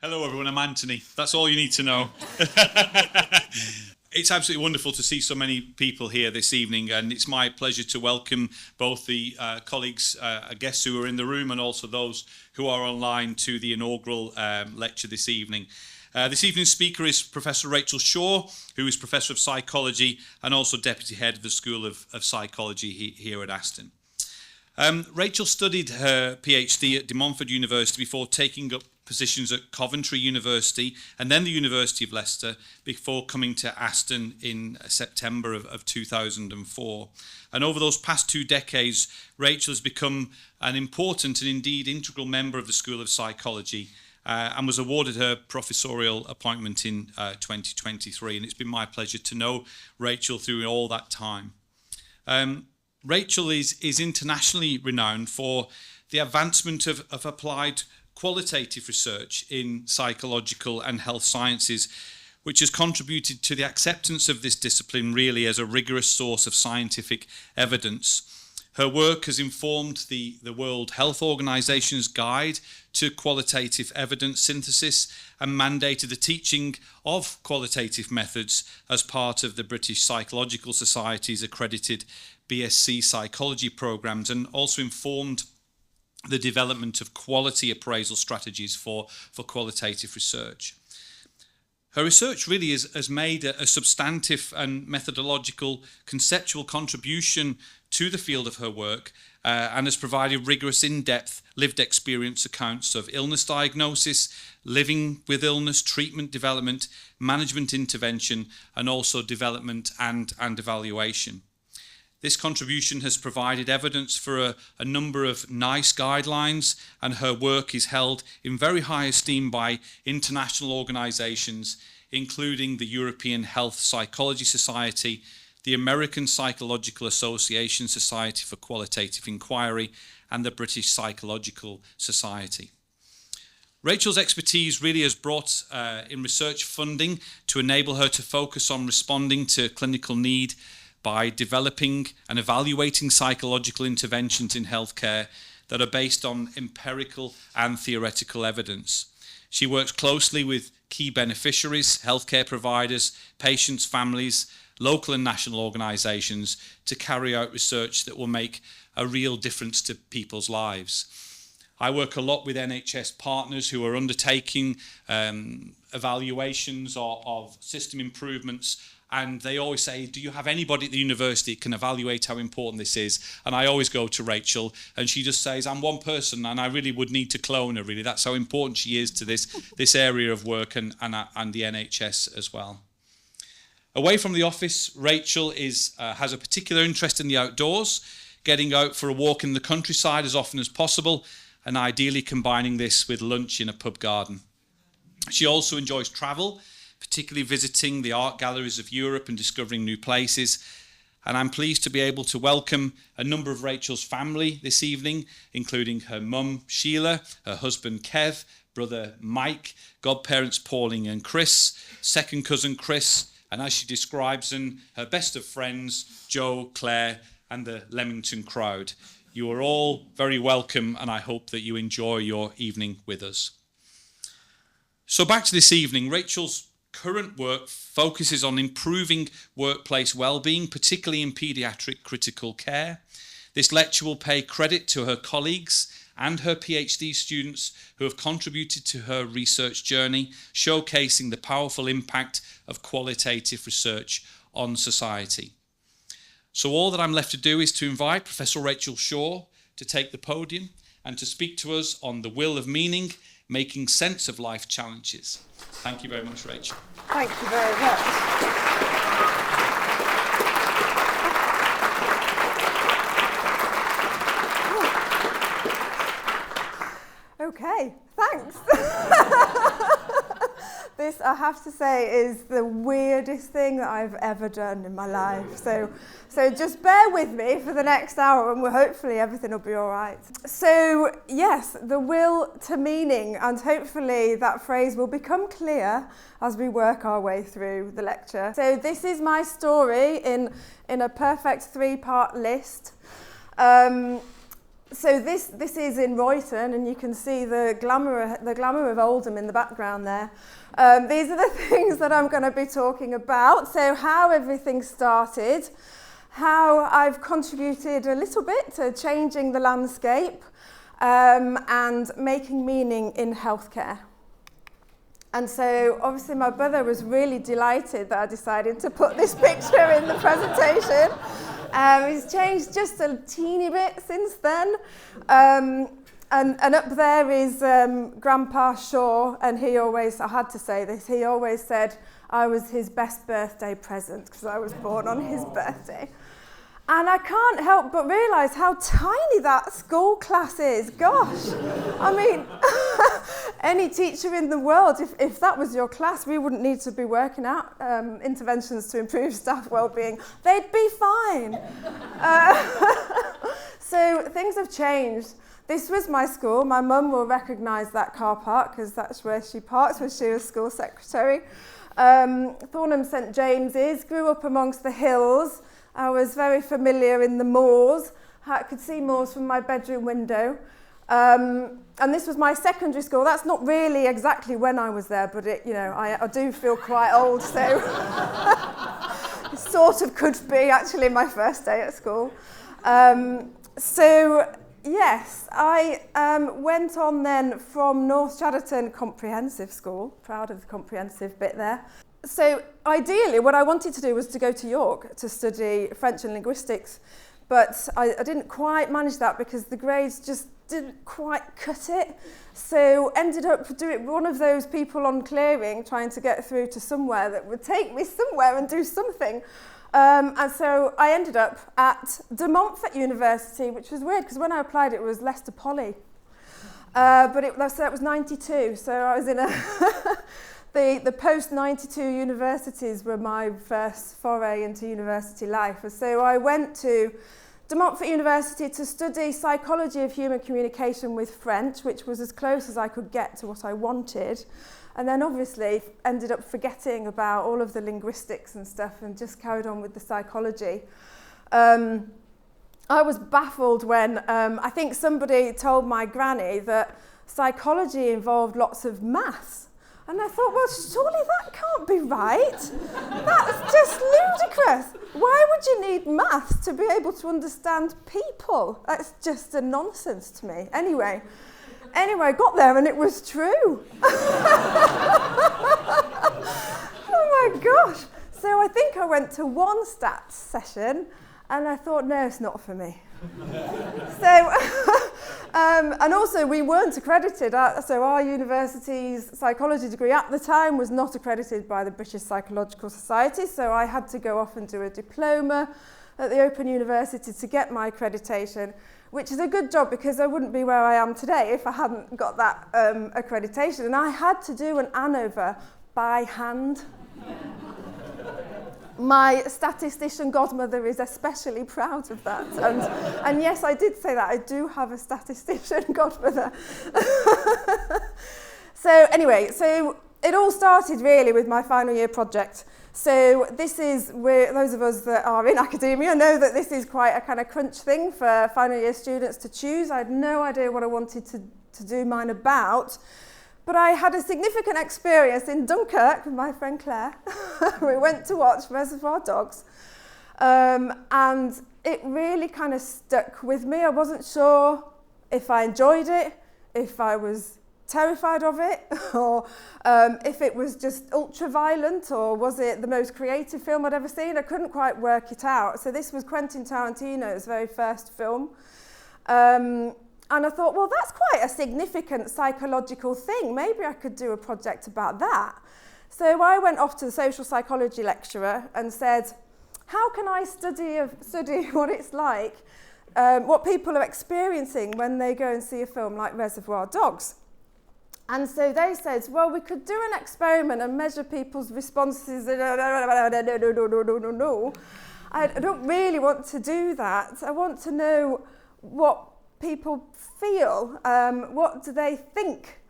Hello everyone, I'm Anthony. That's all you need to know. It's absolutely wonderful to see so many people here this evening, and it's my pleasure to welcome both the colleagues, guests who are in the room, and also those who are online to the inaugural lecture this evening. This evening's speaker is Professor Rachel Shaw, who is Professor of Psychology and also Deputy Head of the School of Psychology here at Aston. Rachel studied her PhD at De Montfort University before taking up positions at Coventry University and then the University of Leicester before coming to Aston in September of 2004. And over those past 2 decades, Rachel has become an important and indeed integral member of the School of Psychology and was awarded her professorial appointment in 2023. And it's been my pleasure to know Rachel through all that time. Rachel is internationally renowned for the advancement of applied qualitative research in psychological and health sciences, which has contributed to the acceptance of this discipline really as a rigorous source of scientific evidence. Her work has informed the World Health Organization's guide to qualitative evidence synthesis and mandated the teaching of qualitative methods as part of the British Psychological Society's accredited BSc psychology programs, and also informed the development of quality appraisal strategies for qualitative research. Her research really has made a substantive and methodological conceptual contribution to the field of her work and has provided rigorous, in-depth, lived experience accounts of illness diagnosis, living with illness, treatment development, management intervention, and also development and evaluation. This contribution has provided evidence for a number of NICE guidelines, and her work is held in very high esteem by international organisations, including the European Health Psychology Society, the American Psychological Association Society for Qualitative Inquiry, and the British Psychological Society. Rachel's expertise really has brought in research funding to enable her to focus on responding to clinical need by developing and evaluating psychological interventions in healthcare that are based on empirical and theoretical evidence. She works closely with key beneficiaries, healthcare providers, patients, families, local and national organisations to carry out research that will make a real difference to people's lives. I work a lot with NHS partners who are undertaking evaluations of system improvements, and they always say, do you have anybody at the university that can evaluate how important this is? And I always go to Rachel, and she just says, I'm one person, and I really would need to clone her, really. That's how important she is to this area of work and the NHS as well. Away from the office, Rachel has a particular interest in the outdoors, getting out for a walk in the countryside as often as possible, and ideally combining this with lunch in a pub garden. She also enjoys travel, particularly visiting the art galleries of Europe and discovering new places. And I'm pleased to be able to welcome a number of Rachel's family this evening, including her mum, Sheila, her husband, Kev, brother, Mike, godparents, Pauline and Chris, second cousin, Chris, and as she describes them, her best of friends, Joe, Claire, and the Leamington crowd. You are all very welcome, and I hope that you enjoy your evening with us. So back to this evening, Rachel's current work focuses on improving workplace well-being, particularly in paediatric critical care. This lecture will pay credit to her colleagues and her PhD students who have contributed to her research journey, showcasing the powerful impact of qualitative research on society. So all that I'm left to do is to invite Professor Rachel Shaw to take the podium and to speak to us on the will of meaning, making sense of life challenges. Thank you very much, Rachel. Thank you very much. Okay, thanks. This, I have to say, is the weirdest thing that I've ever done in my life. So just bear with me for the next hour and hopefully everything will be all right. So yes, the will to meaning, and hopefully that phrase will become clear as we work our way through the lecture. So this is my story in a perfect 3-part list. So this is in Royton, and you can see the glamour of Oldham in the background there. These are the things that I'm going to be talking about. So how everything started, how I've contributed a little bit to changing the landscape, and making meaning in healthcare. And so obviously my brother was really delighted that I decided to put this picture in the presentation. He's changed just a teeny bit since then. And up there is Grandpa Shaw, and he always, I had to say this, he always said I was his best birthday present because I was born on his birthday. And I can't help but realise how tiny that school class is. Gosh, I mean, any teacher in the world, if that was your class, we wouldn't need to be working out interventions to improve staff well-being. They'd be fine. So things have changed. This was my school. My mum will recognise that car park because that's where she parked when she was school secretary. Thornham St James's, grew up amongst the hills. I was very familiar in the moors. I could see moors from my bedroom window. And this was my secondary school. That's not really exactly when I was there, but I do feel quite old, so it sort of could be actually my first day at school. So yes, I went on then from North Chadderton Comprehensive School, proud of the comprehensive bit there. So ideally what I wanted to do was to go to York to study French and linguistics, but I didn't quite manage that because the grades just didn't quite cut it. So ended up doing one of those people on clearing trying to get through to somewhere that would take me somewhere and do something. And so I ended up at De Montfort University, which was weird because when I applied it was Leicester Poly. But that was 92, so I was in a... The post-92 universities were my first foray into university life. And so I went to De Montfort University to study psychology of human communication with French, which was as close as I could get to what I wanted. And then obviously ended up forgetting about all of the linguistics and stuff and just carried on with the psychology. I was baffled when I think somebody told my granny that psychology involved lots of maths. And I thought, well, surely that can't be right. That's just ludicrous. Why would you need maths to be able to understand people? That's just a nonsense to me. Anyway, I got there and it was true. Oh my gosh. So I think I went to one stats session and I thought, no, it's not for me. So, and also we weren't accredited, so our university's psychology degree at the time was not accredited by the British Psychological Society, so I had to go off and do a diploma at the Open University to get my accreditation, which is a good job because I wouldn't be where I am today if I hadn't got that accreditation. And I had to do an ANOVA by hand. My statistician godmother is especially proud of that. And yes, I did say that. I do have a statistician godmother. So anyway, so it all started really with my final year project. So this is where those of us that are in academia know that this is quite a kind of crunch thing for final year students to choose. I had no idea what I wanted to do mine about. But I had a significant experience in Dunkirk with my friend Claire. We went to watch Reservoir Dogs. And it really kind of stuck with me. I wasn't sure if I enjoyed it, if I was terrified of it, or if it was just ultra-violent, or was it the most creative film I'd ever seen. I couldn't quite work it out. So this was Quentin Tarantino's very first film. And I thought, well, that's quite a significant psychological thing. Maybe I could do a project about that. So I went off to the social psychology lecturer and said, how can I study what it's like, what people are experiencing when they go and see a film like Reservoir Dogs? And so they said, well, we could do an experiment and measure people's responses. No. I don't really want to do that. I want to know what people feel. What do they think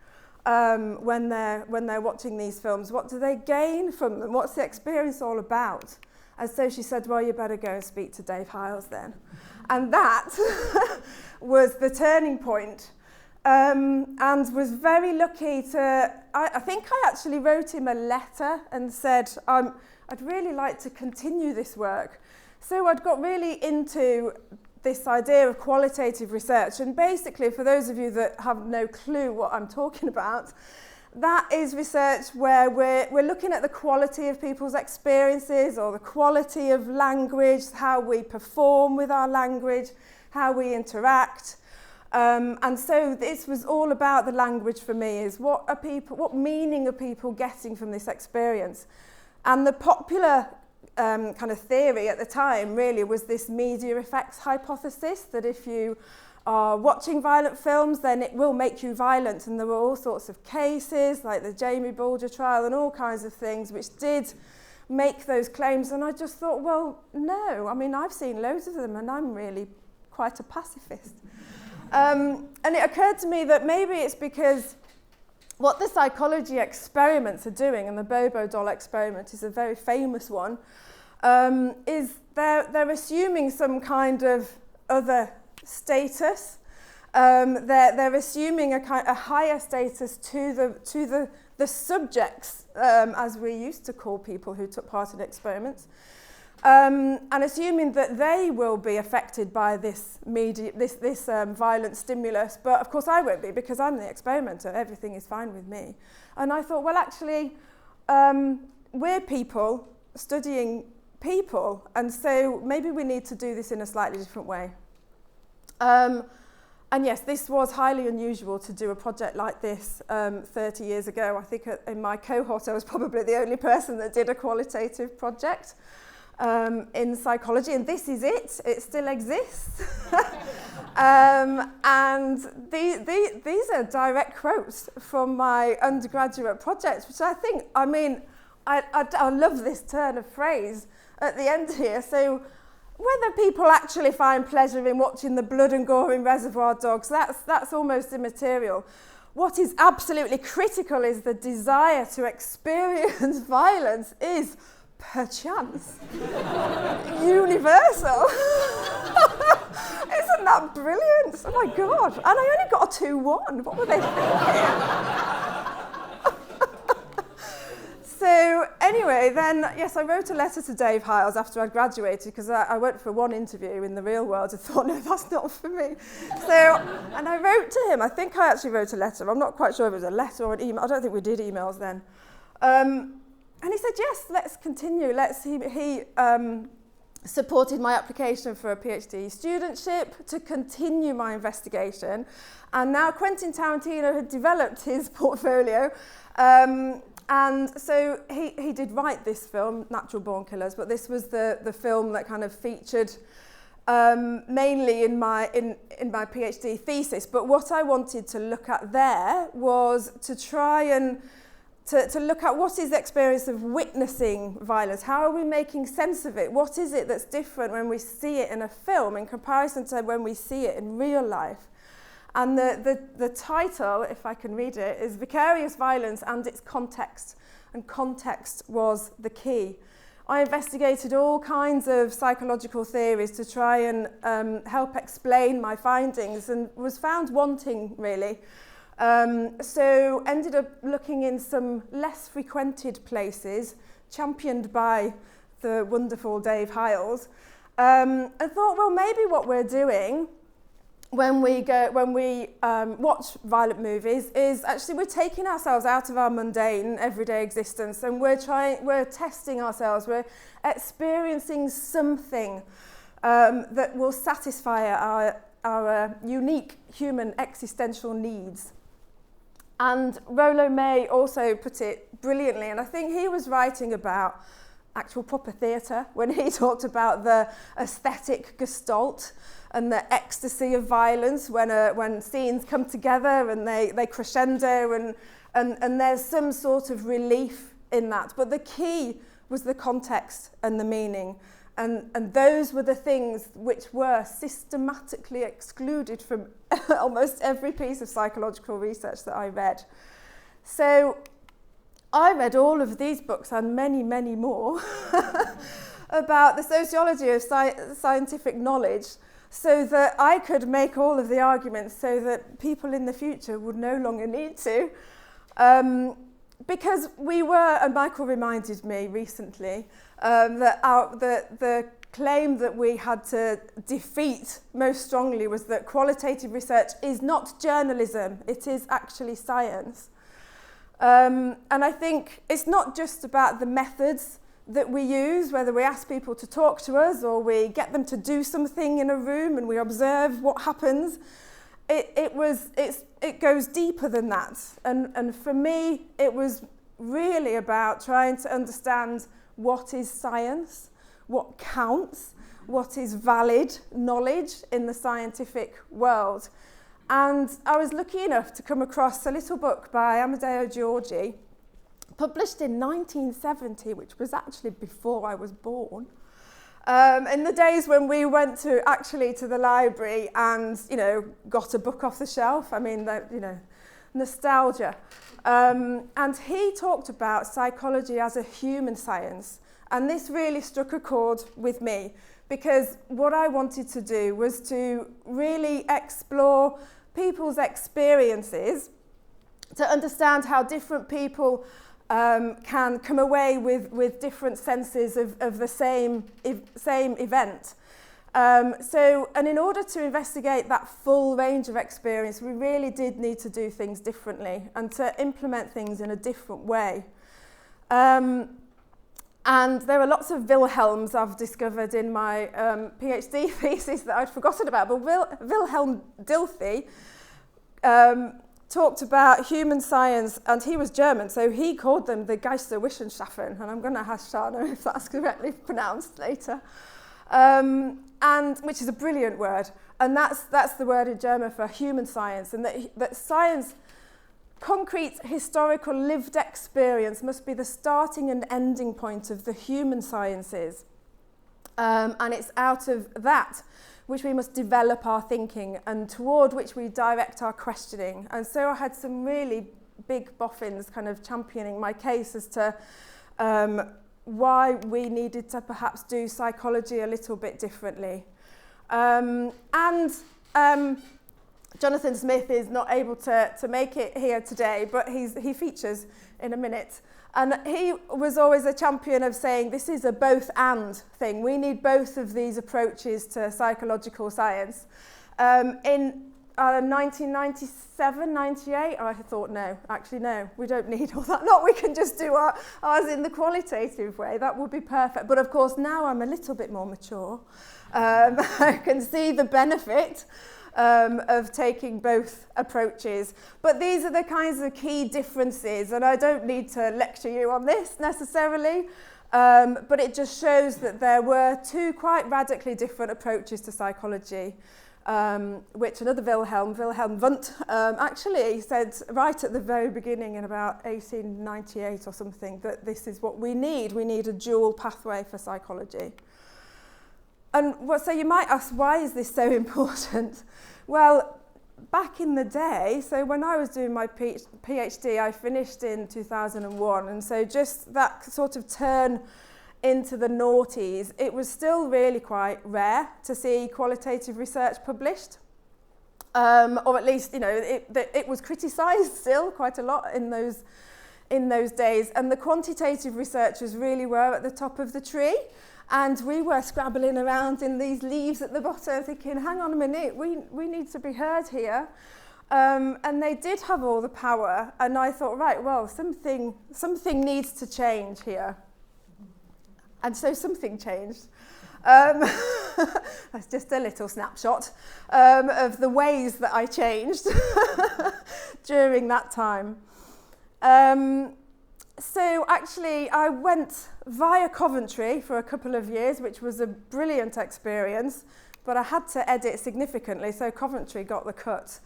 when they're watching these films? What do they gain from them? What's the experience all about? And so she said, well, you better go and speak to Dave Hiles then. And that was the turning point. And was very lucky to, I think I actually wrote him a letter and said, I'd really like to continue this work. So I'd got really into this idea of qualitative research. And basically, for those of you that have no clue what I'm talking about, that is research where we're looking at the quality of people's experiences or the quality of language, how we perform with our language, how we interact. And so this was all about the language for me, is what meaning are people getting from this experience? And the popular kind of theory at the time really was this media effects hypothesis, that if you are watching violent films, then it will make you violent. And there were all sorts of cases, like the Jamie Bulger trial and all kinds of things, which did make those claims. And I just thought, well, no. I mean, I've seen loads of them, and I'm really quite a pacifist. And it occurred to me that maybe it's because what the psychology experiments are doing, and the Bobo doll experiment is a very famous one, is they're assuming some kind of other status. They're assuming a higher status to the subjects, as we used to call people who took part in experiments, and assuming that they will be affected by this violent stimulus. But of course I won't be, because I'm the experimenter. Everything is fine with me. And I thought, well, actually, we're people studying people, and so maybe we need to do this in a slightly different way. And yes, this was highly unusual to do a project like this 30 years ago. I think in my cohort I was probably the only person that did a qualitative project in psychology, and this is it. It still exists. And these are direct quotes from my undergraduate project, which I think, I mean, I love this turn of phrase at the end here. So whether people actually find pleasure in watching the blood and gore in Reservoir Dogs, that's almost immaterial. What is absolutely critical is the desire to experience violence is, perchance, universal. Isn't that brilliant? Oh my God. And I only got a 2-1. What were they thinking? So anyway, then, yes, I wrote a letter to Dave Hiles after I'd graduated, because I went for one interview in the real world and thought, no, that's not for me. So, and I wrote to him. I think I actually wrote a letter. I'm not quite sure if it was a letter or an email. I don't think we did emails then. And he said, yes, let's continue. He supported my application for a PhD studentship to continue my investigation. And now Quentin Tarantino had developed his portfolio. And so he did write this film, Natural Born Killers, but this was the film that kind of featured mainly in my PhD thesis. But what I wanted to look at there was to try and to look at what is the experience of witnessing violence. How are we making sense of it? What is it that's different when we see it in a film in comparison to when we see it in real life? And the title, if I can read it, is Vicarious Violence and Its Context. And context was the key. I investigated all kinds of psychological theories to try and help explain my findings, and was found wanting, really. So ended up looking in some less frequented places, championed by the wonderful Dave Hiles, and thought, well, maybe what we're doing when we watch violent movies is actually we're taking ourselves out of our mundane everyday existence, and we're testing ourselves, we're experiencing something that will satisfy our unique human existential needs. And Rollo May also put it brilliantly, and I think he was writing about actual proper theatre when he talked about the aesthetic gestalt and the ecstasy of violence when scenes come together and they crescendo and there's some sort of relief in that. But the key was the context and the meaning. And those were the things which were systematically excluded from almost every piece of psychological research that I read. So I read all of these books and many, many more about the sociology of scientific knowledge so that I could make all of the arguments so that people in the future would no longer need to. Because we were, and Michael reminded me recently, that the claim that we had to defeat most strongly was that qualitative research is not journalism, it is actually science. And I think it's not just about the methods that we use, whether we ask people to talk to us or we get them to do something in a room and we observe what happens. It goes deeper than that. And for me, it was really about trying to understand what is science, what counts, what is valid knowledge in the scientific world. And I was lucky enough to come across a little book by Amedeo Giorgi, published in 1970, which was actually before I was born. In the days when we went to the library and, got a book off the shelf, nostalgia. And he talked about psychology as a human science. And this really struck a chord with me because what I wanted to do was to really explore people's experiences to understand how different people can come away with different senses of the same event. And in order to investigate that full range of experience, we really did need to do things differently and to implement things in a different way. And there are lots of Wilhelms I've discovered in my PhD thesis that I'd forgotten about, but Wilhelm Dilthey talked about human science, and he was German, so he called them the Geisterwissenschaften, and I'm going to ask Shana if that's correctly pronounced later, and which is a brilliant word, and that's the word in German for human science, and that science, concrete historical lived experience, must be the starting and ending point of the human sciences, and it's out of that which we must develop our thinking and toward which we direct our questioning. And so I had some really big boffins kind of championing my case as to why we needed to perhaps do psychology a little bit differently. Jonathan Smith is not able to make it here today, but he features in a minute. And he was always a champion of saying this is a both and thing. We need both of these approaches to psychological science. In 1997, 98, I thought, no, we don't need all that. We can just do ours in the qualitative way. That would be perfect. But of course, now I'm a little bit more mature. I can see the benefit of taking both approaches. But these are the kinds of key differences, and I don't need to lecture you on this necessarily, but it just shows that there were two quite radically different approaches to psychology, which another Wilhelm Wundt, actually said right at the very beginning in about 1898 or something, that this is what we need. We need a dual pathway for psychology. And so you might ask, why is this so important? Well, back in the day, so when I was doing my PhD, I finished in 2001, and so just that sort of turn into the noughties, it was still really quite rare to see qualitative research published, or at least, it was criticised still quite a lot in those days, and the quantitative researchers really were at the top of the tree. And we were scrabbling around in these leaves at the bottom thinking, hang on a minute, we need to be heard here. And they did have all the power. And I thought, right, well, something needs to change here. And so something changed. That's just a little snapshot of the ways that I changed during that time. So actually, I went via Coventry for a couple of years, which was a brilliant experience, but I had to edit significantly, so Coventry got the cut.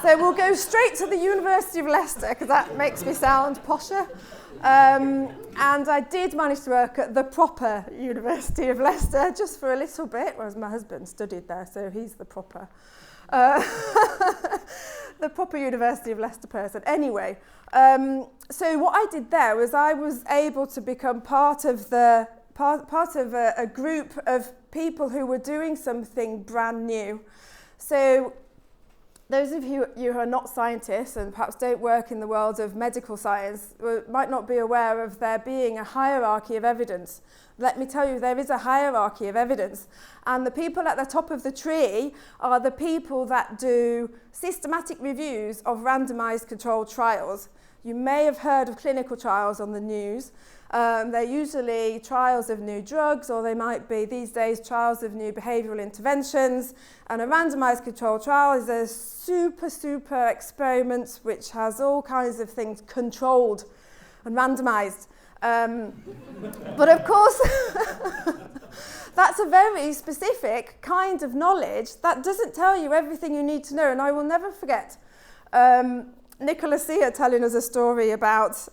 So we'll go straight to the University of Leicester, because that makes me sound posher. And I did manage to work at the proper University of Leicester, just for a little bit, whereas my husband studied there, so he's the proper. The proper University of Leicester person. Anyway, So what I did there was I was able to become part of a group of people who were doing something brand new. So those of you who are not scientists and perhaps don't work in the world of medical science might not be aware of there being a hierarchy of evidence. Let me tell you, there is a hierarchy of evidence. And the people at the top of the tree are the people that do systematic reviews of randomized controlled trials. You may have heard of clinical trials on the news. They're usually trials of new drugs, or they might be, these days, trials of new behavioural interventions. And a randomised controlled trial is a super experiment which has all kinds of things controlled and randomised. But of course, that's a very specific kind of knowledge that doesn't tell you everything you need to know. And I will never forget Nicola Sear telling us a story about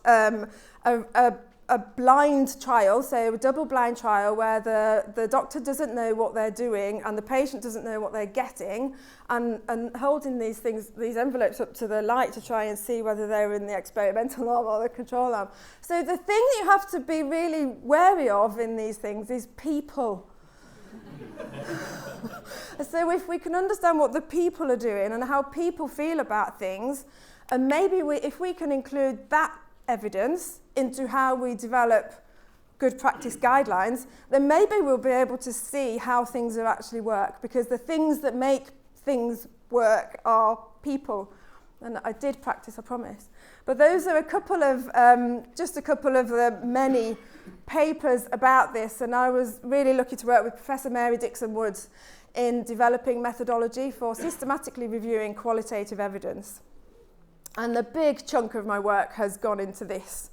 a blind trial, so a double-blind trial where the doctor doesn't know what they're doing and the patient doesn't know what they're getting, and holding these envelopes up to the light to try and see whether they're in the experimental arm or the control arm. So the thing that you have to be really wary of in these things is people. So if we can understand what the people are doing and how people feel about things, and maybe if we can include that evidence into how we develop good practice guidelines, then maybe we'll be able to see how things are actually work, because the things that make things work are people. And I did practice, I promise. But those are just a couple of the many papers about this, and I was really lucky to work with Professor Mary Dixon-Woods in developing methodology for systematically reviewing qualitative evidence. And the big chunk of my work has gone into this.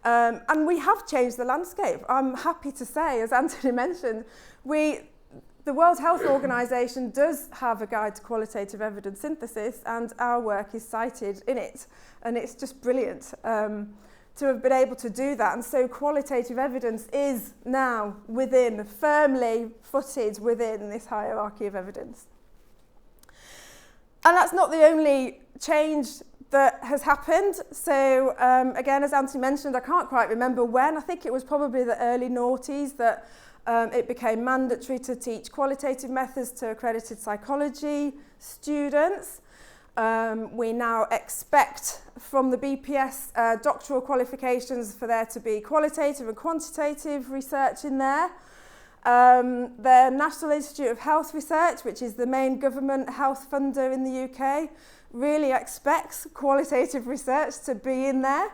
And we have changed the landscape. I'm happy to say, as Anthony mentioned, the World Health Organization does have a guide to qualitative evidence synthesis, and our work is cited in it. And it's just brilliant to have been able to do that. And so qualitative evidence is now firmly footed within this hierarchy of evidence. And that's not the only change that has happened. So again, as Anthony mentioned, I can't quite remember when. I think it was probably the early noughties that it became mandatory to teach qualitative methods to accredited psychology students. We now expect from the BPS doctoral qualifications for there to be qualitative and quantitative research in there. The National Institute of Health Research, which is the main government health funder in the UK, really expects qualitative research to be in there.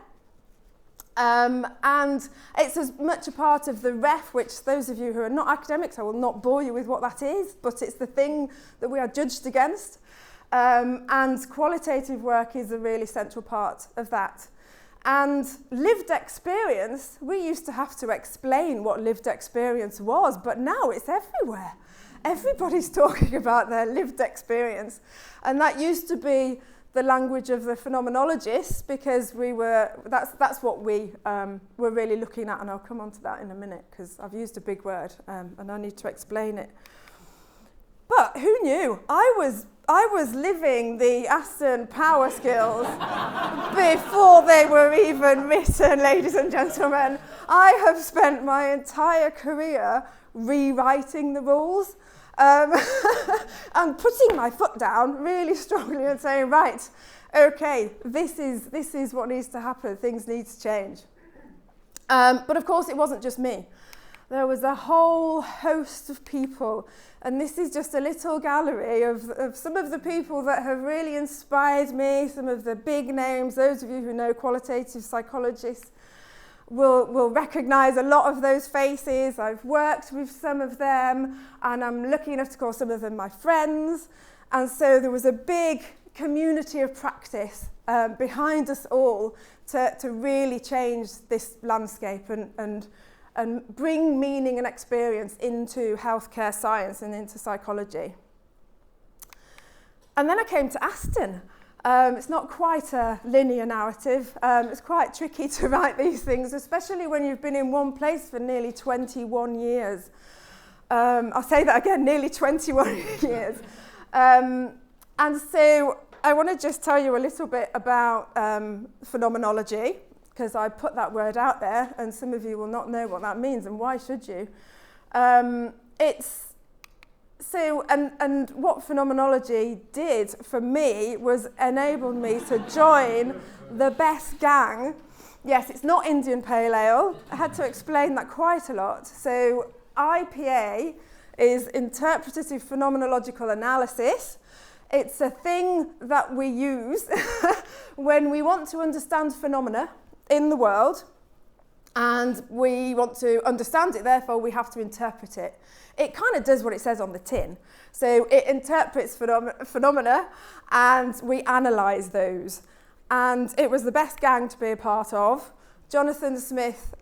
And it's as much a part of the REF, which those of you who are not academics, I will not bore you with what that is, but it's the thing that we are judged against. And qualitative work is a really central part of that. And lived experience, we used to have to explain what lived experience was, but now it's everywhere. Everybody's talking about their lived experience. And that used to be the language of the phenomenologists, because that's what we were really looking at, and I'll come on to that in a minute, because I've used a big word and I need to explain it. But who knew? I was living the Aston power skills before they were even written, ladies and gentlemen. I have spent my entire career rewriting the rules and putting my foot down really strongly and saying, right, okay, this is what needs to happen. Things need to change. But of course, it wasn't just me. There was a whole host of people, and this is just a little gallery of some of the people that have really inspired me, some of the big names. Those of you who know qualitative psychologists will recognise a lot of those faces. I've worked with some of them, and I'm lucky enough to call some of them my friends. And so there was a big community of practice behind us all to really change this landscape and bring meaning and experience into healthcare science and into psychology. And then I came to Aston. It's not quite a linear narrative. It's quite tricky to write these things, especially when you've been in one place for nearly 21 years. I'll say that again, nearly 21 years. And so I want to just tell you a little bit about phenomenology. because I put that word out there, and some of you will not know what that means, and why should you? And what phenomenology did for me was enabled me to join the best gang. Yes, it's not Indian Pale Ale. I had to explain that quite a lot. So IPA is interpretative phenomenological analysis. It's a thing that we use when we want to understand phenomena in the world, and we want to understand it, therefore we have to interpret it. It kind of does what it says on the tin. So it interprets phenomena, and we analyse those. And it was the best gang to be a part of. Jonathan Smith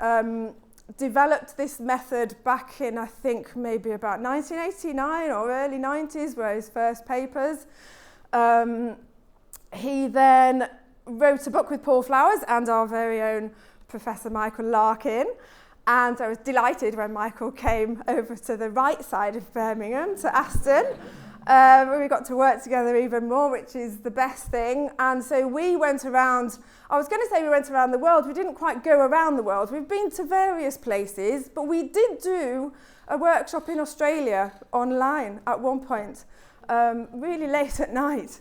developed this method back in, I think, maybe about 1989 or early 90s, were his first papers. He then wrote a book with Paul Flowers and our very own Professor Michael Larkin, and I was delighted when Michael came over to the right side of Birmingham, to Aston. We got to work together even more, which is the best thing. And so we went around, I was going to say we went around the world. We didn't quite go around the world. We've been to various places, but we did do a workshop in Australia online at one point, really late at night.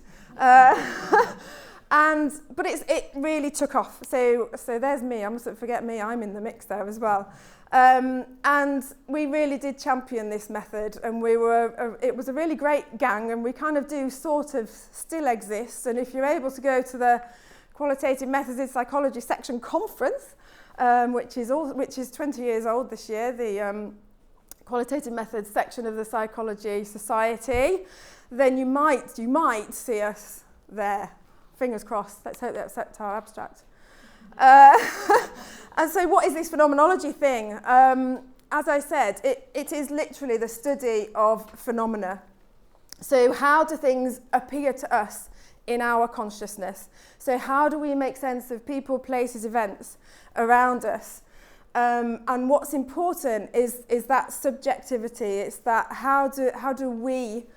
But it really took off. So there's me. I mustn't forget me. I'm in the mix there as well. And we really did champion this method, and it was a really great gang, and we kind of do sort of still exist. And if you're able to go to the Qualitative Methods in Psychology section conference, which is 20 years old this year, the Qualitative Methods section of the Psychology Society, then you might see us there. Fingers crossed. Let's hope they accept our abstract. And so what is this phenomenology thing? As I said, it is literally the study of phenomena. So how do things appear to us in our consciousness? So how do we make sense of people, places, events around us? And what's important is that subjectivity. It's that how do we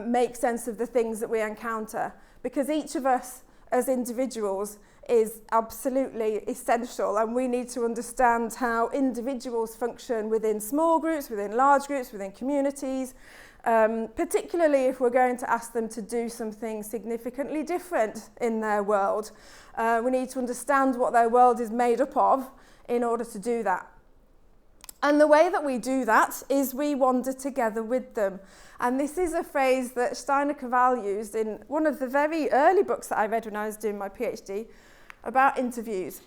make sense of the things that we encounter? Because each of us as individuals is absolutely essential, and we need to understand how individuals function within small groups, within large groups, within communities, particularly if we're going to ask them to do something significantly different in their world. We need to understand what their world is made up of in order to do that. And the way that we do that is we wander together with them. And this is a phrase that Steiner Cavall used in one of the very early books that I read when I was doing my PhD about interviews.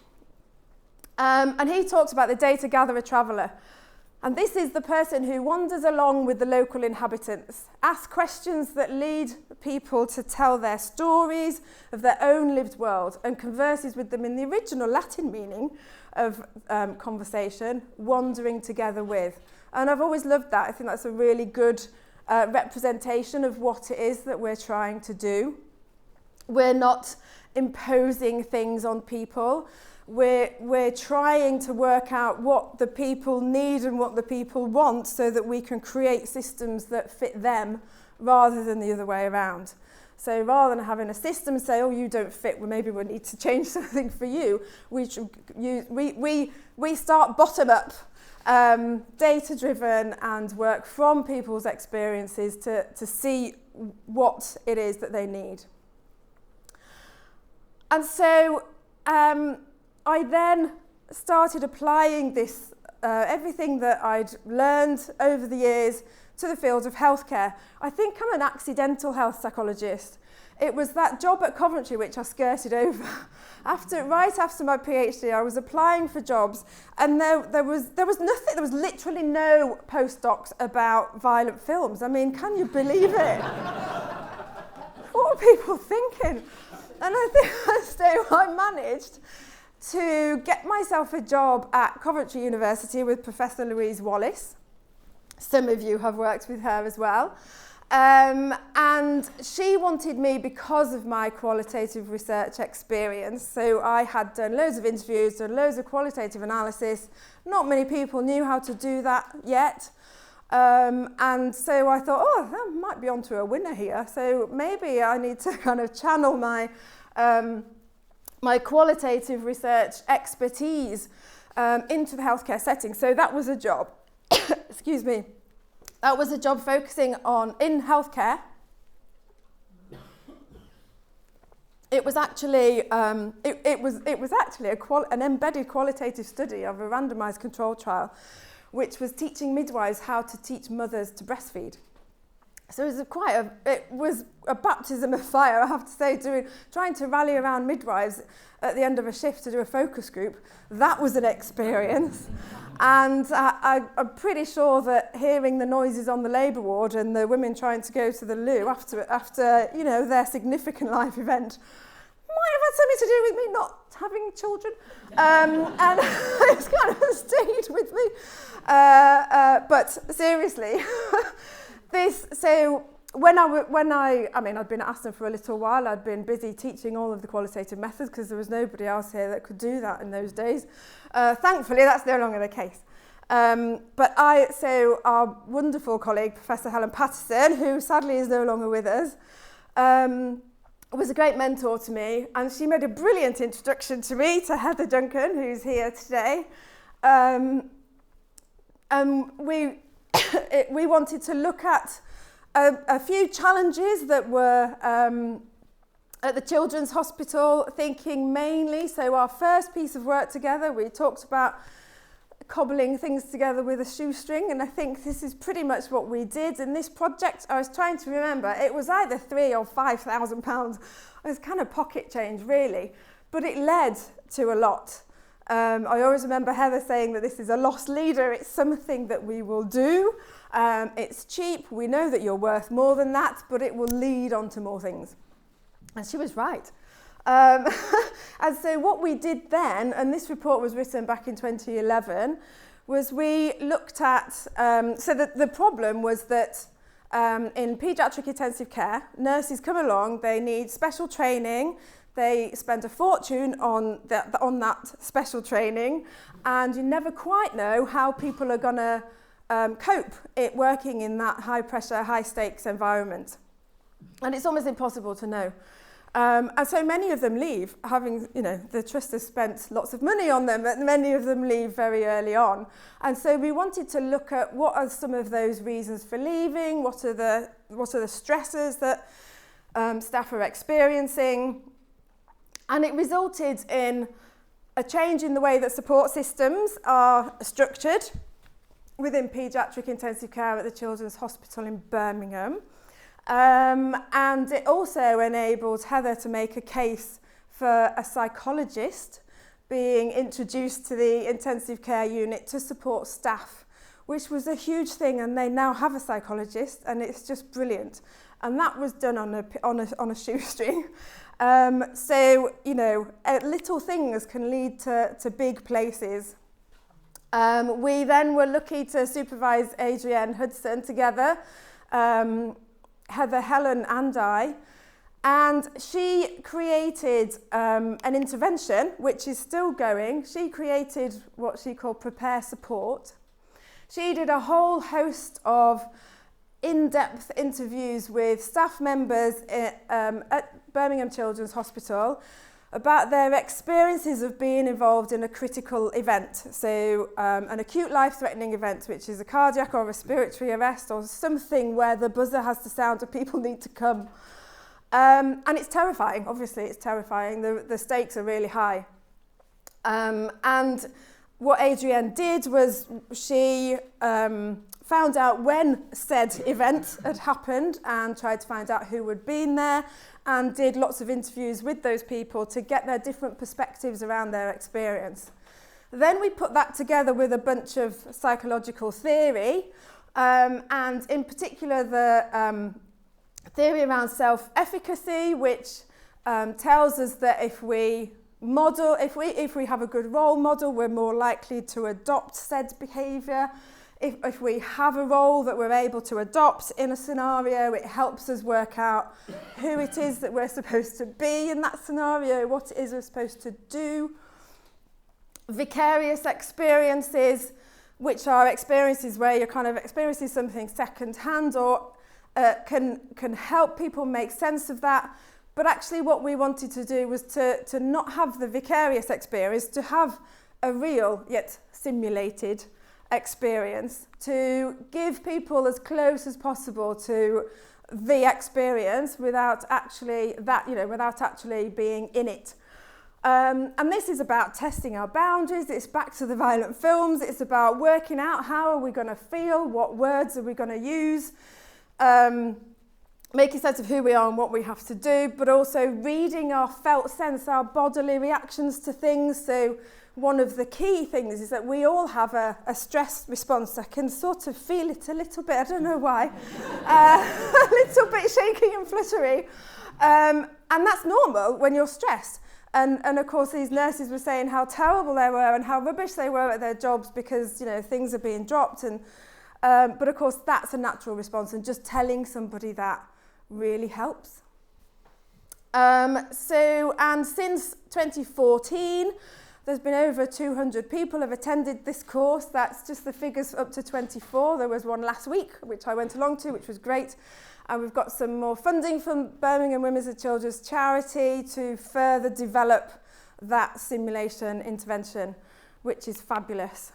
And he talks about the data gatherer traveller. And this is the person who wanders along with the local inhabitants, asks questions that lead people to tell their stories of their own lived world, and converses with them in the original Latin meaning of conversation, wandering together with. And I've always loved that. I think that's a really good representation of what it is that we're trying to do. We're not imposing things on people. We're trying to work out what the people need and what the people want, so that we can create systems that fit them rather than the other way around. So rather than having a system say, oh, you don't fit, well, maybe we need to change something for you, we start bottom up, data-driven, and work from people's experiences to see what it is that they need. And so I then started applying this, everything that I'd learned over the years, to the field of healthcare. I think I'm an accidental health psychologist. It was that job at Coventry which I skirted over. Right after my PhD, I was applying for jobs, and there was nothing. There was literally no postdocs about violent films. I mean, can you believe it? What are people thinking? And I think so I managed to get myself a job at Coventry University with Professor Louise Wallace. Some of you have worked with her as well. And she wanted me because of my qualitative research experience. So I had done loads of interviews, done loads of qualitative analysis. Not many people knew how to do that yet. And so I thought, oh, that might be onto a winner here. So maybe I need to kind of channel my my qualitative research expertise into the healthcare setting. So that was a job, excuse me, that was a job focusing on, in healthcare. It was actually, it was actually an embedded qualitative study of a randomised control trial, which was teaching midwives how to teach mothers to breastfeed. So it was a baptism of fire, I have to say, trying to rally around midwives at the end of a shift to do a focus group. That was an experience. And I'm pretty sure that hearing the noises on the labour ward and the women trying to go to the loo after you know, their significant life event might have had something to do with me not having children. And it's kind of stayed with me. But seriously, so when I mean, I'd been at Aston for a little while. I'd been busy teaching all of the qualitative methods because there was nobody else here that could do that in those days. Thankfully, that's no longer the case. So our wonderful colleague, Professor Helen Patterson, who sadly is no longer with us, was a great mentor to me, and she made a brilliant introduction to me to Heather Duncan, who's here today. We wanted to look at a few challenges that were at the Children's Hospital, thinking mainly, so our first piece of work together, we talked about cobbling things together with a shoestring, and I think this is pretty much what we did. In this project, I was trying to remember, it was either £3,000 or £5,000. It was kind of pocket change, really, but it led to a lot. I always remember Heather saying that this is a lost leader. It's something that we will do. It's cheap. We know that you're worth more than that, but it will lead on to more things. And she was right. And so what we did then, and this report was written back in 2011, was we looked at, so the problem was that in paediatric intensive care, nurses come along, they need special training, they spend a fortune on that special training, and you never quite know how people are going to cope working in that high pressure, high stakes environment. And it's almost impossible to know. And so many of them leave, having, you know, the trust has spent lots of money on them, but many of them leave very early on. And so we wanted to look at what are some of those reasons for leaving, what are the stresses that staff are experiencing. And it resulted in a change in the way that support systems are structured within paediatric intensive care at the Children's Hospital in Birmingham. And it also enabled Heather to make a case for a psychologist being introduced to the intensive care unit to support staff, which was a huge thing, and they now have a psychologist, and it's just brilliant. And that was done on a shoestring. So, you know, little things can lead to big places. We then were lucky to supervise Adrienne Hudson together, Heather, Helen and I, and she created an intervention which is still going. She created what she called Prepare Support. She did a whole host of in-depth interviews with staff members at Birmingham Children's Hospital about their experiences of being involved in a critical event. So an acute life-threatening event, which is a cardiac or respiratory arrest or something where the buzzer has to sound and people need to come. And it's terrifying, obviously it's terrifying. The stakes are really high. And what Adrienne did was she found out when said event had happened and tried to find out who had been there, and did lots of interviews with those people to get their different perspectives around their experience. Then we put that together with a bunch of psychological theory, and in particular the theory around self-efficacy, which tells us that if we have a good role model, we're more likely to adopt said behaviour. If we have a role that we're able to adopt in a scenario, it helps us work out who it is that we're supposed to be in that scenario, what it is we're supposed to do. Vicarious experiences, which are experiences where you're kind of experiencing something second-hand or can help people make sense of that. But actually what we wanted to do was to not have the vicarious experience, to have a real yet simulated experience, to give people as close as possible to the experience without actually being in it. And this is about testing our boundaries. It's back to the violent films. It's about working out how are we going to feel, what words are we going to use, making sense of who we are and what we have to do, but also reading our felt sense, our bodily reactions to things. So one of the key things is that we all have a stress response. I can sort of feel it a little bit, I don't know why, a little bit shaky and fluttery. And that's normal when you're stressed. And of course, these nurses were saying how terrible they were and how rubbish they were at their jobs because, you know, things are being dropped. And but of course, that's a natural response. And just telling somebody that really helps. And since 2014, there's been over 200 people have attended this course. That's just the figures up to 24. There was one last week, which I went along to, which was great. And we've got some more funding from Birmingham Women's and Children's Charity to further develop that simulation intervention, which is fabulous.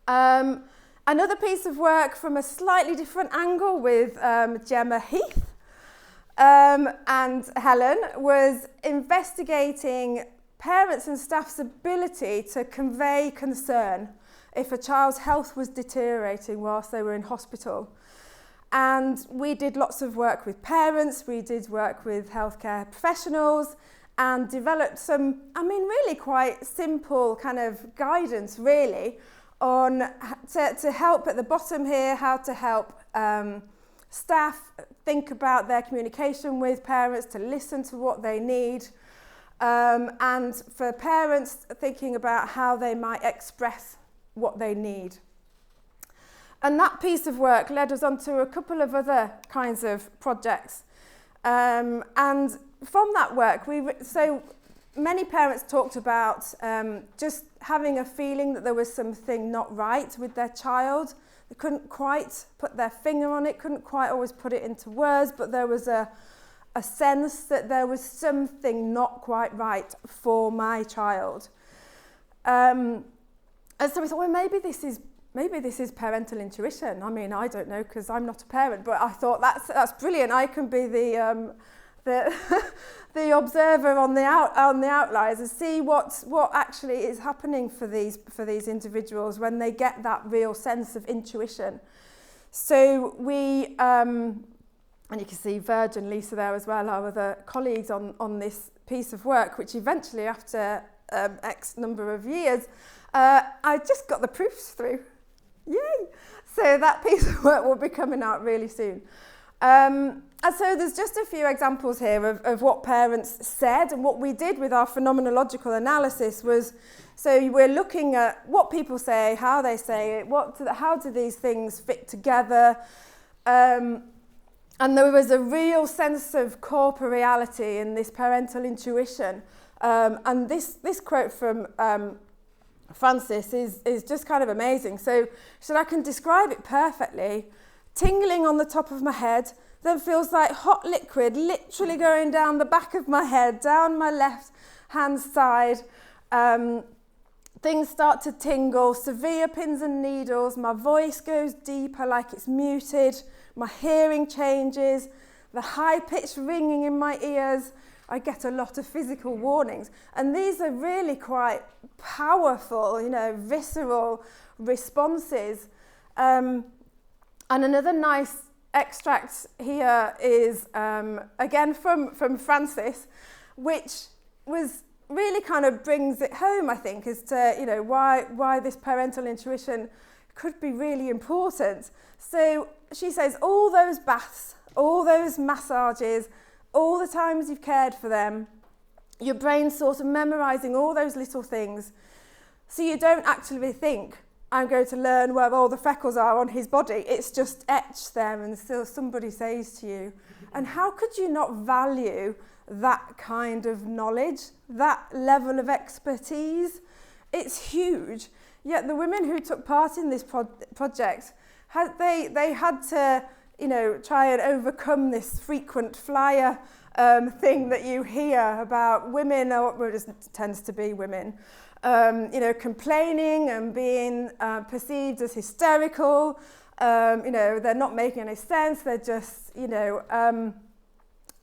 Another piece of work from a slightly different angle with Gemma Heath and Helen was investigating parents and staff's ability to convey concern if a child's health was deteriorating whilst they were in hospital. And we did lots of work with parents, we did work with healthcare professionals and developed some, really quite simple kind of guidance really on to help at the bottom here, how to help staff think about their communication with parents, to listen to what they need, and for parents thinking about how they might express what they need. And that piece of work led us on to a couple of other kinds of projects. And from that work, so many parents talked about just having a feeling that there was something not right with their child. They couldn't quite put their finger on it, couldn't quite always put it into words, but there was a sense that there was something not quite right for my child. And so we thought, well, maybe this is parental intuition. I don't know because I'm not a parent, but I thought that's brilliant. I can be the observer on the outliers and see what actually is happening for these individuals when they get that real sense of intuition. So we and you can see Virg and Lisa there as well, our other colleagues on this piece of work, which eventually, after X number of years, I just got the proofs through. Yay! So that piece of work will be coming out really soon. And so there's just a few examples here of what parents said, and what we did with our phenomenological analysis was, so we're looking at what people say, how they say it, how do these things fit together, and there was a real sense of corporeality in this parental intuition. And this quote from Frances is just kind of amazing. So I can describe it perfectly. Tingling on the top of my head, then feels like hot liquid literally going down the back of my head, down my left hand side. Things start to tingle, severe pins and needles, my voice goes deeper like it's muted, my hearing changes, the high-pitched ringing in my ears. I get a lot of physical warnings. And these are really quite powerful, visceral responses. And another nice extract here is, again, from Frances, which was really kind of brings it home, I think, as to, why this parental intuition could be really important. So she says, all those baths, all those massages, all the times you've cared for them, your brain's sort of memorising all those little things. So you don't actually think, I'm going to learn where all the freckles are on his body. It's just etched there and still somebody says to you. And how could you not value that kind of knowledge, that level of expertise? It's huge. Yet the women who took part in this project, they had to, try and overcome this frequent flyer thing that you hear about women, or it just tends to be women, complaining and being perceived as hysterical. They're not making any sense. They're just,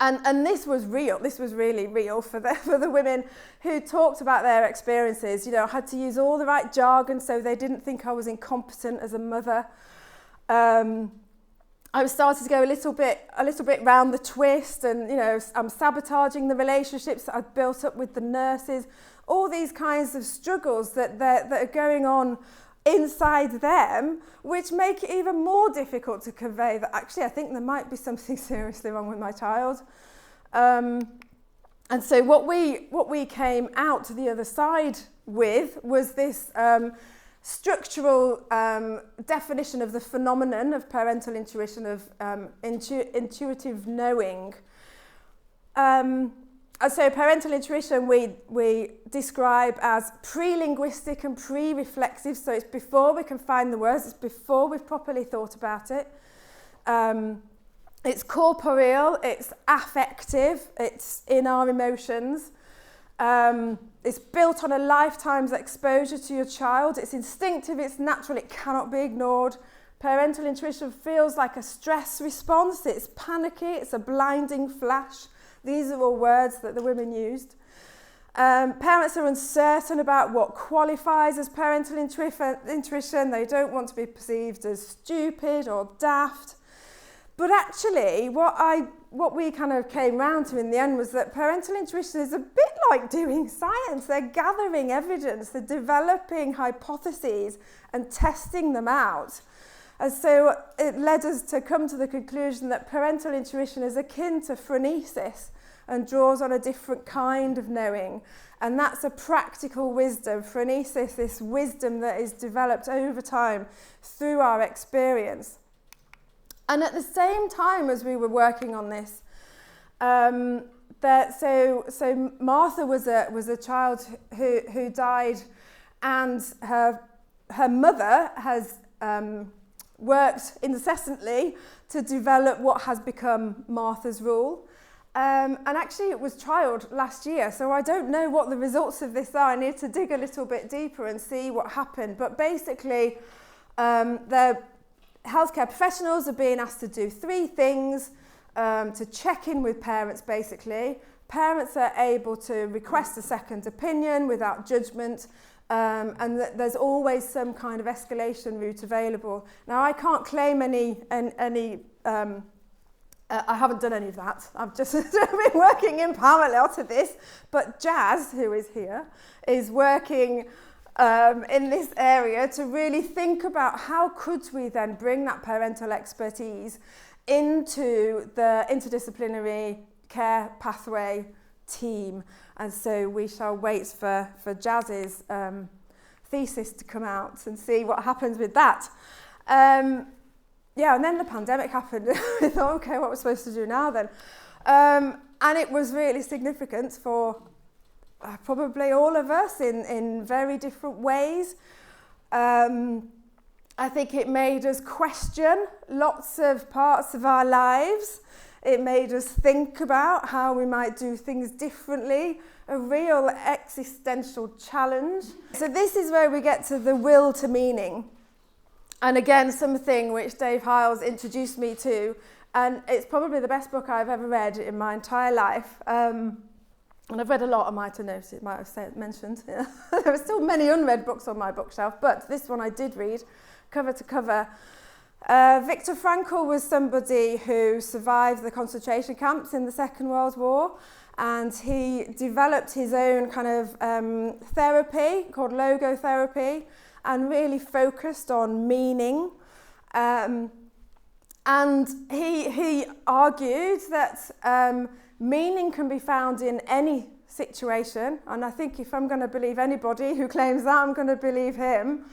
and this was real. This was really real for the women who talked about their experiences. I had to use all the right jargon so they didn't think I was incompetent as a mother. I started to go a little bit round the twist, and I'm sabotaging the relationships that I'd built up with the nurses. All these kinds of struggles that are going on inside them, which make it even more difficult to convey that actually I think there might be something seriously wrong with my child. And so what we came out to the other side with was this structural definition of the phenomenon of parental intuition, of intuitive knowing. So parental intuition we describe as pre-linguistic and pre-reflexive, so it's before we can find the words, it's before we've properly thought about it. It's corporeal, it's affective, it's in our emotions. It's built on a lifetime's exposure to your child. It's instinctive, it's natural, it cannot be ignored. Parental intuition feels like a stress response. It's panicky, it's a blinding flash. These are all words that the women used. Parents are uncertain about what qualifies as parental intuition. They don't want to be perceived as stupid or daft. But actually, what we kind of came round to in the end was that parental intuition is a bit like doing science. They're gathering evidence, they're developing hypotheses and testing them out. And so it led us to come to the conclusion that parental intuition is akin to phronesis and draws on a different kind of knowing. And that's a practical wisdom. Phronesis, this wisdom that is developed over time through our experience. And at the same time as we were working on this, so Martha was a child who died, and her mother has worked incessantly to develop what has become Martha's rule. And actually it was trialled last year, so I don't know what the results of this are. I need to dig a little bit deeper and see what happened. But basically, the healthcare professionals are being asked to do 3 things to check in with parents, basically. Parents are able to request a second opinion without judgment. And there's always some kind of escalation route available. Now, I can't claim any I haven't done any of that. I've just been working in parallel to this. But Jazz, who is here, is working in this area to really think about how could we then bring that parental expertise into the interdisciplinary care pathway team. And so we shall wait for Jazz's thesis to come out and see what happens with that. And then the pandemic happened. We thought, okay, what we're supposed to do now then? And it was really significant for probably all of us in very different ways. I think it made us question lots of parts of our lives. It made us think about how we might do things differently, a real existential challenge. So this is where we get to the will to meaning. And again, something which Dave Hiles introduced me to, and it's probably the best book I've ever read in my entire life. And I've read a lot, I might have noticed, it might have mentioned. Yeah. There are still many unread books on my bookshelf, but this one I did read, cover to cover. Viktor Frankl was somebody who survived the concentration camps in the Second World War, and he developed his own kind of therapy called logotherapy, and really focused on meaning. And he argued that meaning can be found in any situation, and I think if I'm going to believe anybody who claims that, I'm going to believe him.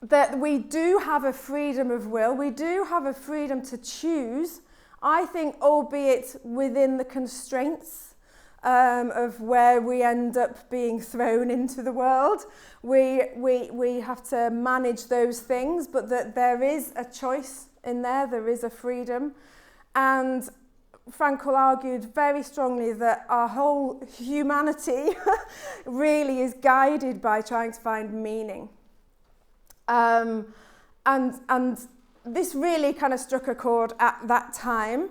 That we do have a freedom of will, we do have a freedom to choose, I think, albeit within the constraints of where we end up being thrown into the world. We have to manage those things, but that there is a choice in there is a freedom. And Frankel argued very strongly that our whole humanity really is guided by trying to find meaning. And this really kind of struck a chord at that time.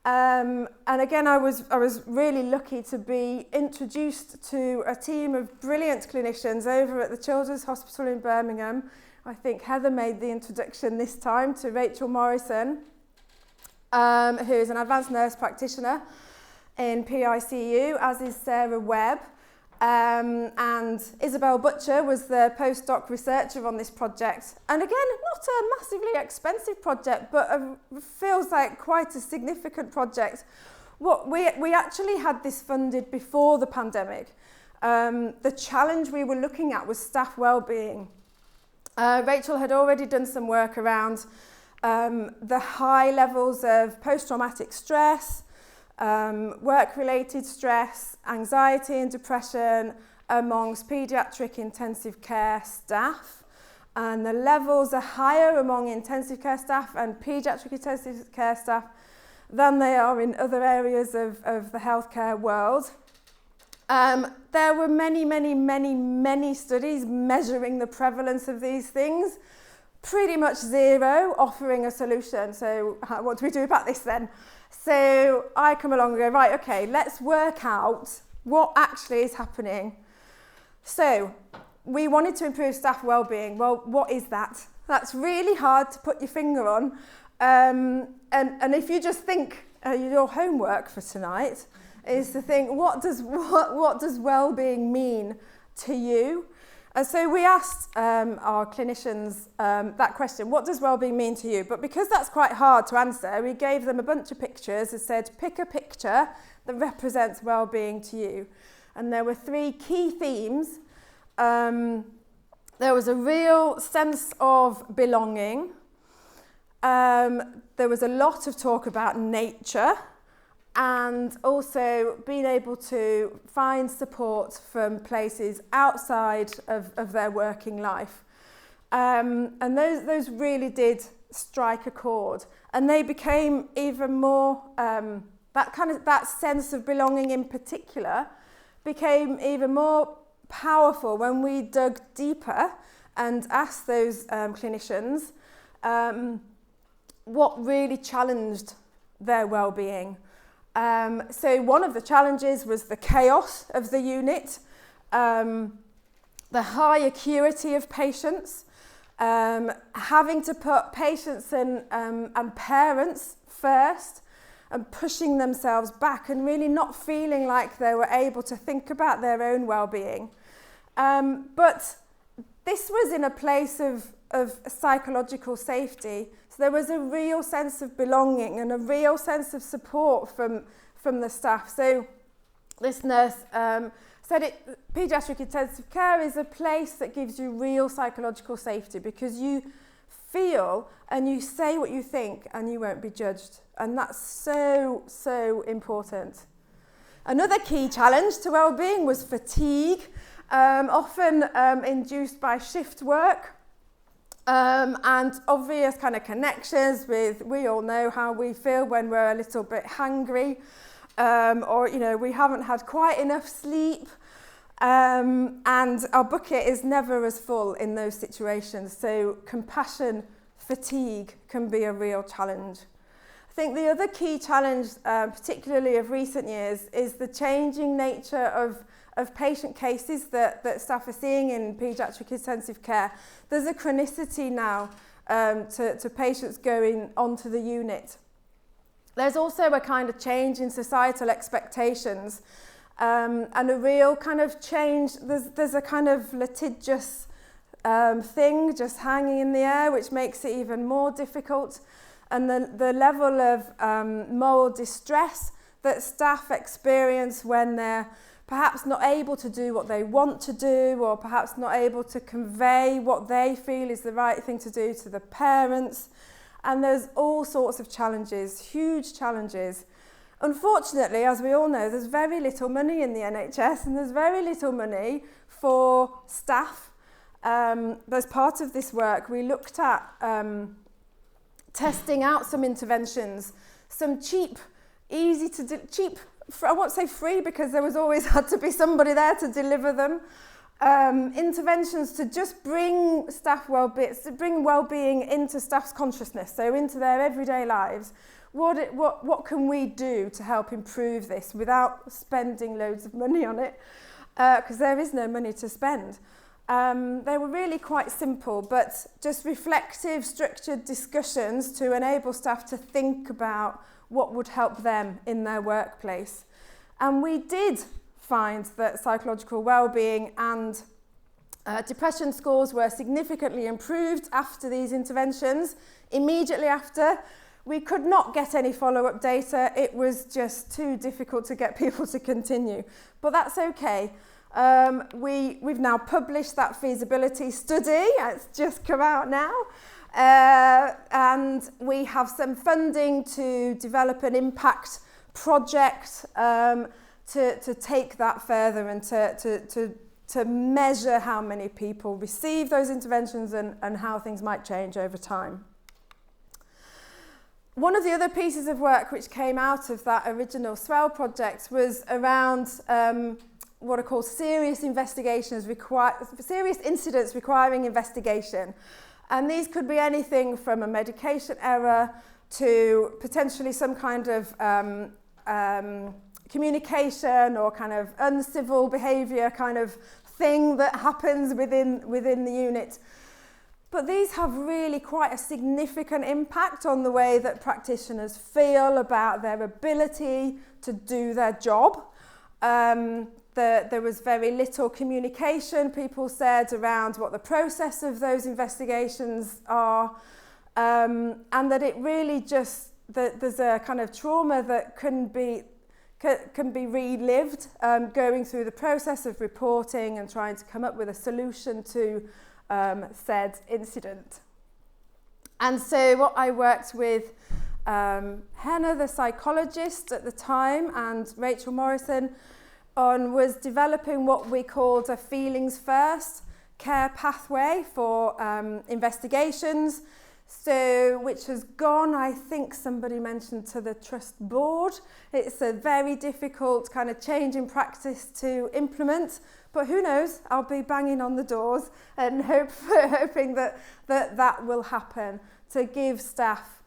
And again, I was really lucky to be introduced to a team of brilliant clinicians over at the Children's Hospital in Birmingham. I think Heather made the introduction this time to Rachel Morrison, who is an advanced nurse practitioner in PICU, as is Sarah Webb. And Isabel Butcher was the postdoc researcher on this project. And again, not a massively expensive project, but feels like quite a significant project. We actually had this funded before the pandemic. The challenge we were looking at was staff wellbeing. Rachel had already done some work around the high levels of post-traumatic stress, work-related stress, anxiety and depression amongst paediatric intensive care staff. And the levels are higher among intensive care staff and paediatric intensive care staff than they are in other areas of the healthcare world. There were many studies measuring the prevalence of these things. Pretty much zero offering a solution. So what do we do about this then? So I come along and go, right, okay, let's work out what actually is happening. So we wanted to improve staff wellbeing. Well, what is that? That's really hard to put your finger on. And if you just think your homework for tonight is to think, what does wellbeing mean to you? And so we asked our clinicians that question, what does wellbeing mean to you? But because that's quite hard to answer, we gave them a bunch of pictures and said, pick a picture that represents wellbeing to you. And there were 3 key themes. There was a real sense of belonging. There was a lot of talk about nature, and also being able to find support from places outside of their working life. And those really did strike a chord, and they became even more, that sense of belonging in particular became even more powerful when we dug deeper and asked those clinicians what really challenged their well-being. So one of the challenges was the chaos of the unit, the high acuity of patients, having to put patients and parents first and pushing themselves back and really not feeling like they were able to think about their own well-being. But this was in a place of psychological safety. So there was a real sense of belonging and a real sense of support from the staff. So this nurse said paediatric intensive care is a place that gives you real psychological safety because you feel and you say what you think and you won't be judged. And that's so, so important. Another key challenge to well-being was fatigue, often induced by shift work. And obvious kind of connections with, we all know how we feel when we're a little bit hungry, or, we haven't had quite enough sleep, and our bucket is never as full in those situations. So compassion fatigue can be a real challenge. I think the other key challenge, particularly of recent years, is the changing nature of patient cases that staff are seeing in paediatric intensive care. There's a chronicity now to patients going onto the unit. There's also a kind of change in societal expectations and a real kind of change. There's a kind of litigious thing just hanging in the air, which makes it even more difficult. And the level of moral distress that staff experience when they're perhaps not able to do what they want to do, or perhaps not able to convey what they feel is the right thing to do to the parents. And there's all sorts of challenges, huge challenges. Unfortunately, as we all know, there's very little money in the NHS and there's very little money for staff. As part of this work, we looked at testing out some interventions, some cheap easy to cheap. I won't say free because there was always had to be somebody there to deliver them. Interventions to just bring bring well-being into staff's consciousness, so into their everyday lives. What can we do to help improve this without spending loads of money on it? Because there is no money to spend. They were really quite simple, but just reflective, structured discussions to enable staff to think about what would help them in their workplace. And we did find that psychological well-being and depression scores were significantly improved after these interventions. Immediately after, we could not get any follow-up data. It was just too difficult to get people to continue. But that's okay. We've now published that feasibility study. It's just come out now. And we have some funding to develop an impact project to take that further and to measure how many people receive those interventions and how things might change over time. One of the other pieces of work which came out of that original Swell project was around what are called serious incidents requiring investigation. And these could be anything from a medication error to potentially some kind of communication or kind of uncivil behaviour kind of thing that happens within the unit. But these have really quite a significant impact on the way that practitioners feel about their ability to do their job. There was very little communication, people said, around what the process of those investigations are, and that it really just, that there's a kind of trauma that can be relived, going through the process of reporting and trying to come up with a solution to said incident. And so what I worked with Henna, the psychologist at the time, and Rachel Morrison on was developing what we called a feelings first care pathway for investigations. So, which has gone, I think somebody mentioned, to the trust board. It's a very difficult kind of change in practice to implement, but who knows, I'll be banging on the doors and hoping that will happen to give staff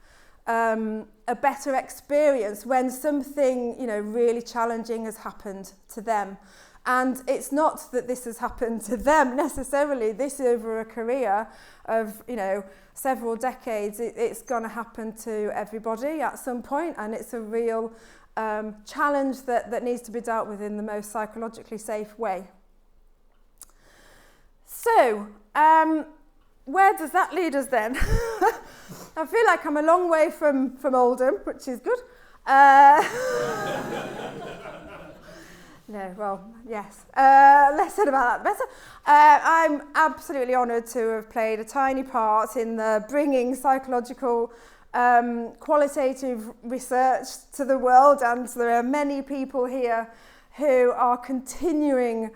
a better experience when something, really challenging has happened to them. And it's not that this has happened to them necessarily. This over a career of, several decades, it's going to happen to everybody at some point, and it's a real challenge that needs to be dealt with in the most psychologically safe way. So, where does that lead us then? I feel like I'm a long way from Oldham, which is good. No, well, yes. Less said about that, better. I'm absolutely honoured to have played a tiny part in the bringing psychological qualitative research to the world, and there are many people here who are continuing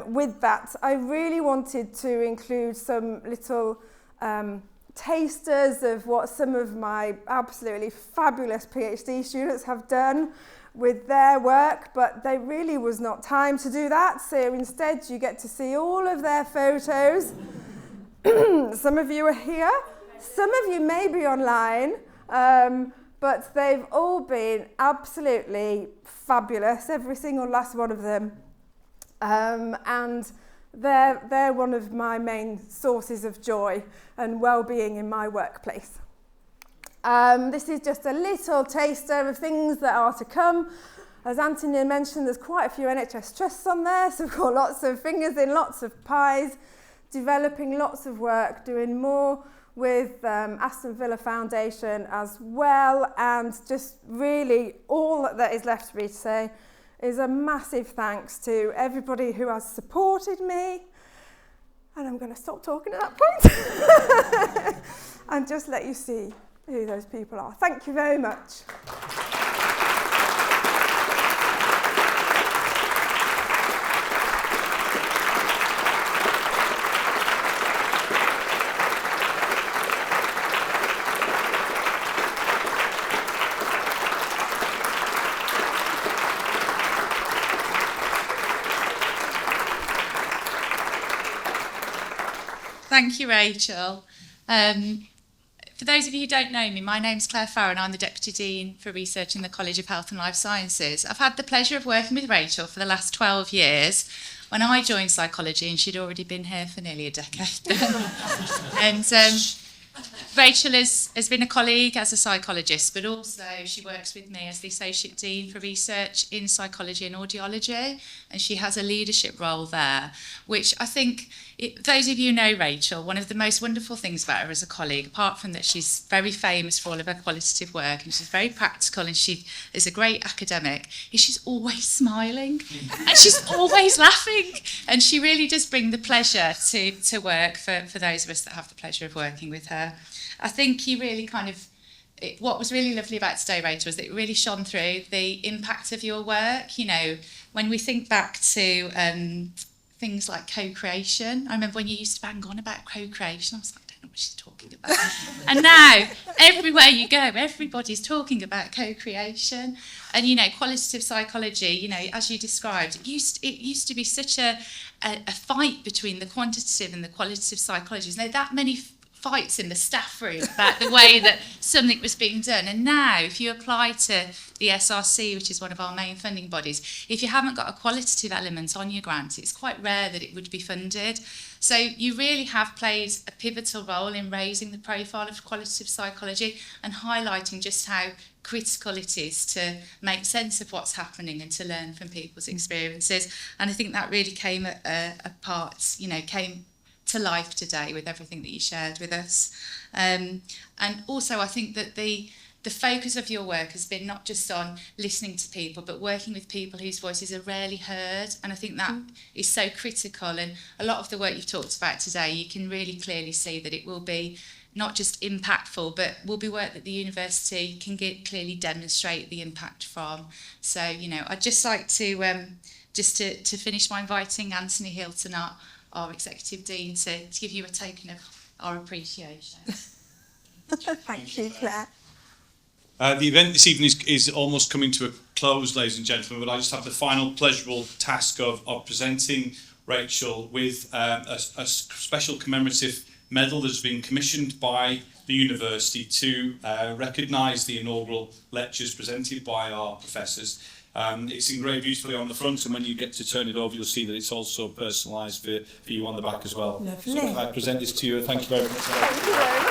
with that. I really wanted to include some little tasters of what some of my absolutely fabulous PhD students have done with their work, but there really was not time to do that, so instead you get to see all of their photos. Some of you are here, some of you may be online, but they've all been absolutely fabulous, every single last one of them, and they're one of my main sources of joy and well-being in my workplace. This is just a little taster of things that are to come. As Anthony mentioned, there's quite a few NHS trusts on there, so we've got lots of fingers in lots of pies, developing lots of work, doing more with Aston Villa Foundation as well, and just really all that is left for me to say is a massive thanks to everybody who has supported me, and I'm going to stop talking at that point and just let you see who those people are. Thank you very much. Thank you, Rachel. For those of you who don't know me, my name's Claire Farron and I'm the Deputy Dean for Research in the College of Health and Life Sciences. I've had the pleasure of working with Rachel for the last 12 years when I joined psychology, and she'd already been here for nearly a decade. And Rachel has been a colleague as a psychologist, but also she works with me as the Associate Dean for Research in Psychology and Audiology, and she has a leadership role there, which I think, those of you who know Rachel, one of the most wonderful things about her as a colleague, apart from that she's very famous for all of her qualitative work and she's very practical and she is a great academic, is she's always smiling and she's always laughing, and she really does bring the pleasure to work for those of us that have the pleasure of working with her. I think you really what was really lovely about today, Rachel, was that it really shone through the impact of your work. You know, when we think back to things like co-creation, I remember when you used to bang on about co-creation, I was like, I don't know what she's talking about. And now, everywhere you go, everybody's talking about co-creation. And, you know, qualitative psychology, you know, as you described, it used to be such a fight between the quantitative and the qualitative psychologists. There are that many fights in the staff room about the way that something was being done. And now, if you apply to the SRC, which is one of our main funding bodies, if you haven't got a qualitative element on your grant, it's quite rare that it would be funded. So you really have played a pivotal role in raising the profile of qualitative psychology and highlighting just how critical it is to make sense of what's happening and to learn from people's experiences. And I think that really came came to life today with everything that you shared with us. And also I think that the focus of your work has been not just on listening to people, but working with people whose voices are rarely heard. And I think that is so critical. And a lot of the work you've talked about today, you can really clearly see that it will be not just impactful, but will be work that the university can clearly demonstrate the impact from. So, you know, I'd just like to, to finish by inviting Anthony Hilton, our Executive Dean, to give you a token of our appreciation. Thank you, Claire. The event this evening is almost coming to a close, ladies and gentlemen, but I just have the final pleasurable task of presenting Rachel with a special commemorative medal that has been commissioned by the university to recognise the inaugural lectures presented by our professors. It's engraved beautifully on the front, and when you get to turn it over, you'll see that it's also personalised for you on the back as well. Lovely. So if I present this to you, thank you very much. Thank you very much.